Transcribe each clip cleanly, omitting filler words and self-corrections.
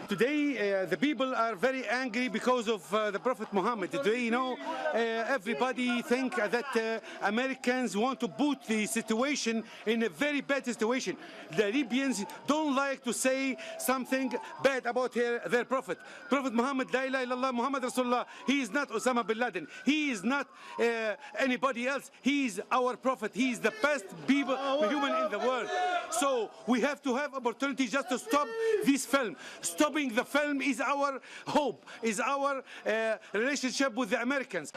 Today, the people are very angry because of the Prophet Muhammad. Today, you know, everybody think that Americans want to put the situation in a very bad situation. The Libyans don't like to say something bad about their Prophet. Prophet Muhammad, La ilaha illallah, Muhammad Rasulullah. He is not Osama bin Laden. He is not anybody else. He is our Prophet. He is the best people, human in the world. So we have to have opportunity just to stop this film. Stopping the film is our hope, is our relationship with the Americans.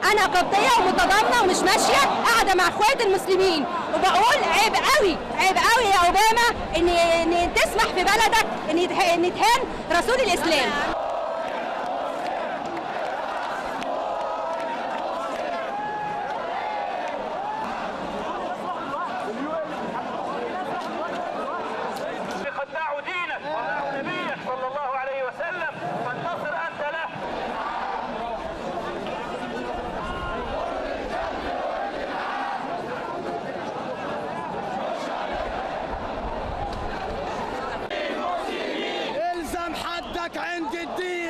أنا قبطية ومتضامنة ومش ماشية قاعدة مع إخوات المسلمين وبقول عيب قوي عيب قوي يا أوباما إن تسمح في بلدك إن يتهان رسول الإسلام. خدعوا دينك وخدعوا نبيك صلى الله عليه وسلم فانتصر أنت له. الزم حدك عند الدين.